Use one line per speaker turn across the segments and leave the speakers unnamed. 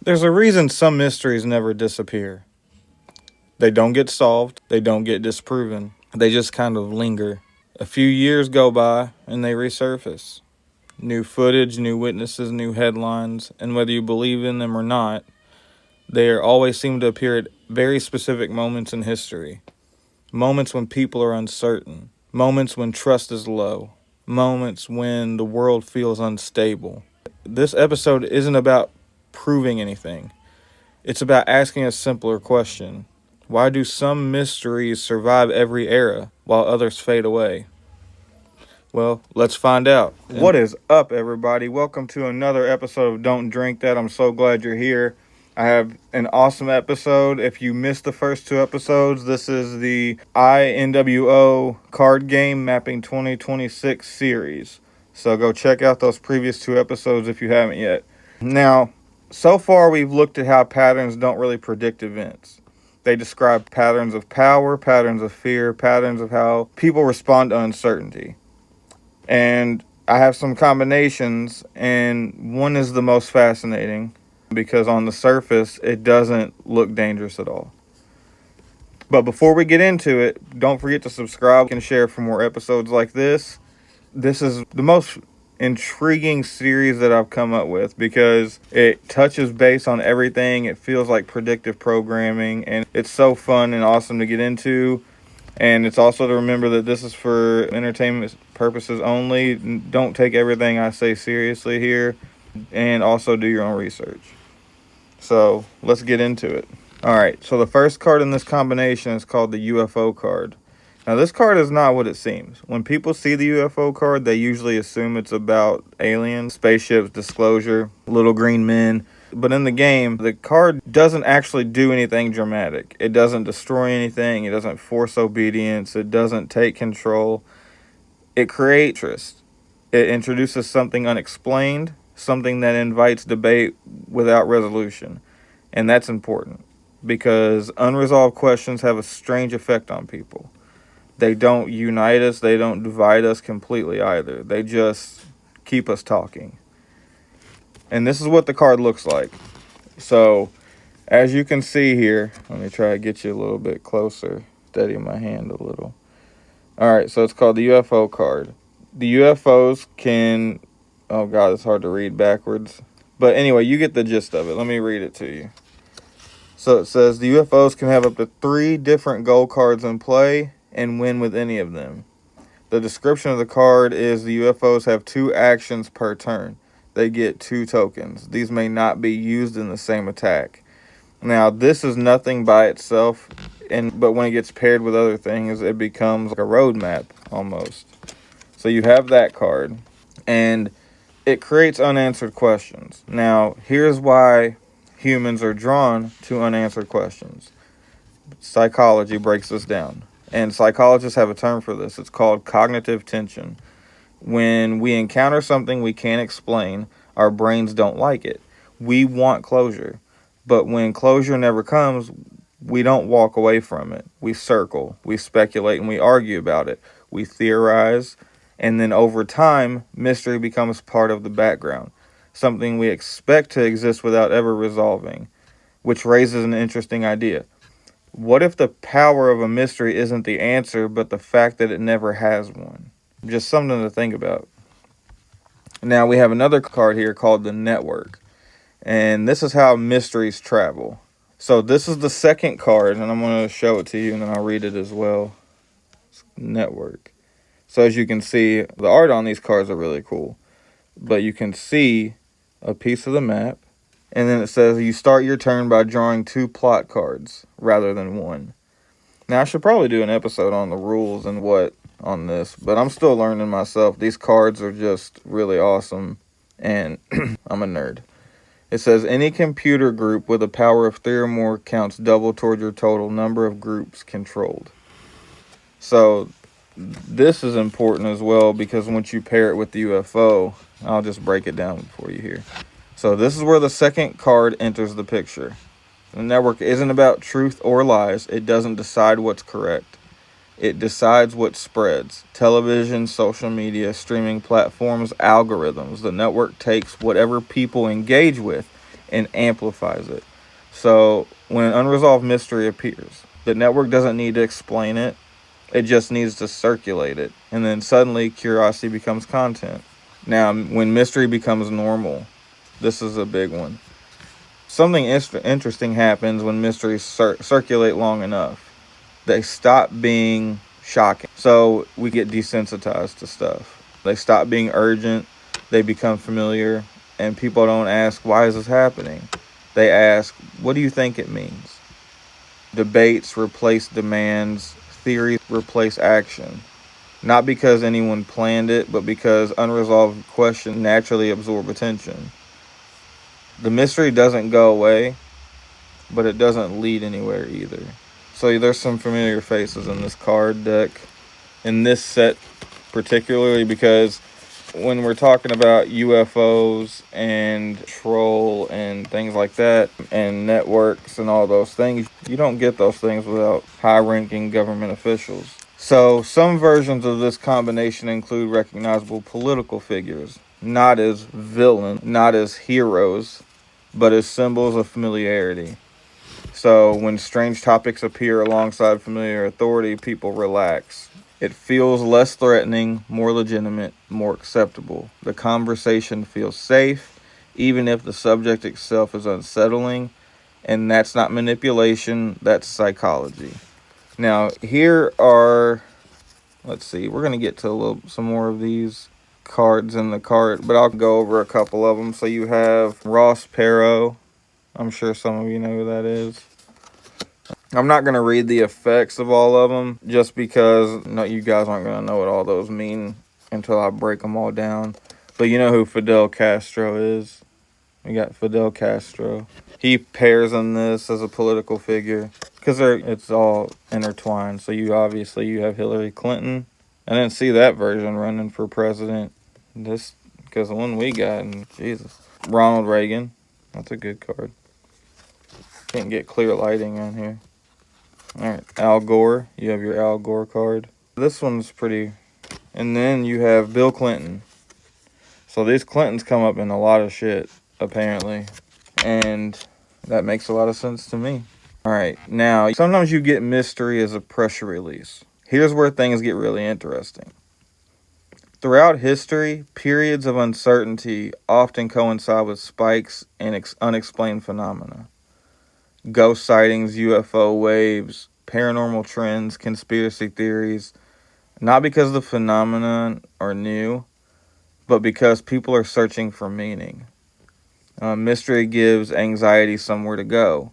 There's a reason some mysteries never disappear. They don't get solved, they don't get disproven, they just kind of linger. A few years go by and they resurface. New footage, new witnesses, new headlines, and whether you believe in them or not, they always seem to appear at very specific moments in history. Moments when people are uncertain, moments when trust is low, moments when the world feels unstable. This episode isn't about proving anything. It's about asking a simpler question. Why do some mysteries survive every era while others fade away? Well, let's find out. What is up, everybody? Welcome to another episode of Don't Drink That. I'm so glad you're here. I have an awesome episode. If you missed the first two episodes, this is the INWO Card Game Mapping 2026 series. So go check out those previous two episodes if you haven't yet. Now, so far we've looked at how patterns don't really predict events. They describe patterns of power, patterns of fear, patterns of how people respond to uncertainty. And I have some combinations, and one is the most fascinating because on the surface, it doesn't look dangerous at all. But before we get into it, don't forget to subscribe and share for more episodes like this. This is the most intriguing series that I've come up with because it touches base on everything. It feels like predictive programming, and it's so fun and awesome to get into. And it's also to remember that this is for entertainment purposes only. Don't take everything I say seriously here, and also do your own research. So let's get into it. All right, so the first card in this combination is called the UFO card. Now, this card is not what it seems. When people see the UFO card, they usually assume it's about aliens, spaceships, disclosure, little green men. But in the game, the card doesn't actually do anything dramatic. It doesn't destroy anything. It doesn't force obedience. It doesn't take control. It creates interest. It introduces something unexplained, something that invites debate without resolution. And that's important because unresolved questions have a strange effect on people. They don't unite us. They don't divide us completely either. They just keep us talking. And this is what the card looks like. So, as you can see here, let me try to get you a little bit closer, steady my hand a little. Alright, so it's called the UFO card. The UFOs can, oh god, it's hard to read backwards. But anyway, you get the gist of it. Let me read it to you. So it says, the UFOs can have up to 3 different goal cards in play and win with any of them. The description of the card is the UFOs have 2 actions per turn. They get 2 tokens. These may not be used in the same attack. Now, this is nothing by itself, but when it gets paired with other things, it becomes like a roadmap almost. So you have that card, and it creates unanswered questions. Now, here's why humans are drawn to unanswered questions. Psychology breaks this down, and psychologists have a term for this. It's called cognitive tension. When we encounter something we can't explain, our brains don't like it. We want closure. But when closure never comes, we don't walk away from it. We circle, we speculate, and we argue about it. We theorize, and then over time, mystery becomes part of the background. Something we expect to exist without ever resolving, which raises an interesting idea. What if the power of a mystery isn't the answer, but the fact that it never has one? Just something to think about. Now we have another card here called the network. And this is how mysteries travel. So this is the second card, and I'm going to show it to you, and then I'll read it as well. Network. So as you can see, the art on these cards are really cool. But you can see a piece of the map. And then it says you start your turn by drawing 2 plot cards rather than 1. Now I should probably do an episode on the rules and what on this, but I'm still learning myself. These cards are just really awesome, and I'm a nerd. It says any computer group with a power of 3 or more counts double toward your total number of groups controlled. So this is important as well because once you pair it with the UFO, I'll just break it down for you here. So this is where the second card enters the picture. The network isn't about truth or lies. It doesn't decide what's correct. It decides what spreads. Television, social media, streaming platforms, algorithms. The network takes whatever people engage with and amplifies it. So when an unresolved mystery appears, the network doesn't need to explain it. It just needs to circulate it. And then suddenly curiosity becomes content. Now, when mystery becomes normal, this is a big one. Something interesting happens when mysteries circulate long enough. They stop being shocking. So we get desensitized to stuff. They stop being urgent. They become familiar. And people don't ask, why is this happening? They ask, what do you think it means? Debates replace demands. Theories replace action. Not because anyone planned it, but because unresolved questions naturally absorb attention. The mystery doesn't go away, but it doesn't lead anywhere either. So there's some familiar faces in this card deck, in this set particularly, because when we're talking about UFOs and troll and things like that, and networks and all those things, you don't get those things without high-ranking government officials. So some versions of this combination include recognizable political figures, not as villains, not as heroes, but as symbols of familiarity. So when strange topics appear alongside familiar authority, people relax. It feels less threatening, more legitimate, more acceptable. The conversation feels safe, even if the subject itself is unsettling. And that's not manipulation, that's psychology. Now, here are, let's see, we're going to get to some more of these cards in the card, but I'll go over a couple of them. So you have Ross Perot. I'm sure some of you know who that is. I'm not going to read the effects of all of them just because you guys aren't going to know what all those mean until I break them all down. But you know who Fidel Castro is. We got Fidel Castro. He pairs in this as a political figure because it's all intertwined. So you have Hillary Clinton. I didn't see that version running for president. Because the one we got, and Jesus. Ronald Reagan. That's a good card. Can't get clear lighting on here. Alright, Al Gore. You have your Al Gore card. This one's pretty. And then you have Bill Clinton. So these Clintons come up in a lot of shit, apparently. And that makes a lot of sense to me. Alright, now, sometimes you get mystery as a pressure release. Here's where things get really interesting. Throughout history, periods of uncertainty often coincide with spikes in unexplained phenomena. Ghost sightings, UFO waves, paranormal trends, conspiracy theories, not because the phenomenon are new, but because people are searching for meaning. Mystery gives anxiety somewhere to go.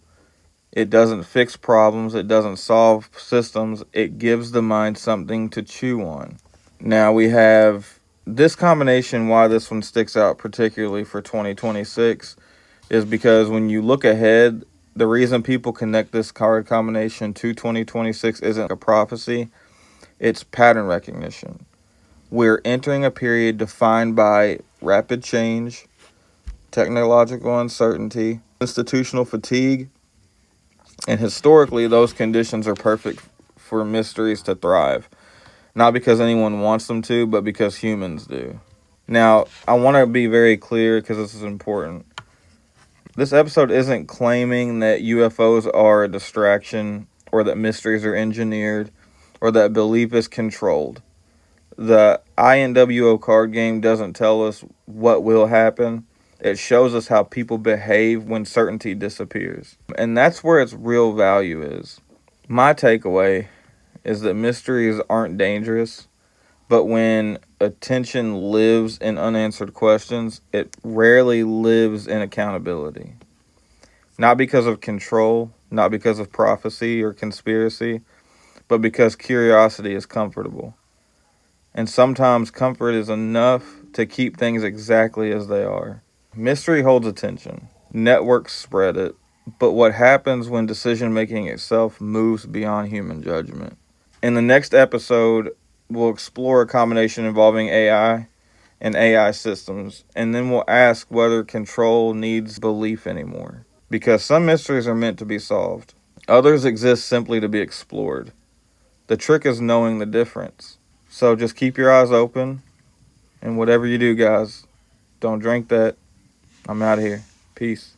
It doesn't fix problems, it doesn't solve systems, it gives the mind something to chew on. Now we have this combination, why this one sticks out particularly for 2026, is because when you look ahead, the reason people connect this card combination to 2026 isn't a prophecy, it's pattern recognition. We're entering a period defined by rapid change, technological uncertainty, institutional fatigue, and historically those conditions are perfect for mysteries to thrive. Not because anyone wants them to, but because humans do. Now, I want to be very clear because this is important. This episode isn't claiming that UFOs are a distraction or that mysteries are engineered or that belief is controlled. The INWO card game doesn't tell us what will happen. It shows us how people behave when certainty disappears. And that's where its real value is. My takeaway is that mysteries aren't dangerous, but when attention lives in unanswered questions, it rarely lives in accountability. Not because of control, not because of prophecy or conspiracy, but because curiosity is comfortable. And sometimes comfort is enough to keep things exactly as they are. Mystery holds attention. Networks spread it. But what happens when decision-making itself moves beyond human judgment? In the next episode, we'll explore a combination involving AI and AI systems, and then we'll ask whether control needs belief anymore. Because some mysteries are meant to be solved. Others exist simply to be explored. The trick is knowing the difference. So just keep your eyes open, and whatever you do, guys, don't drink that. I'm out of here. Peace.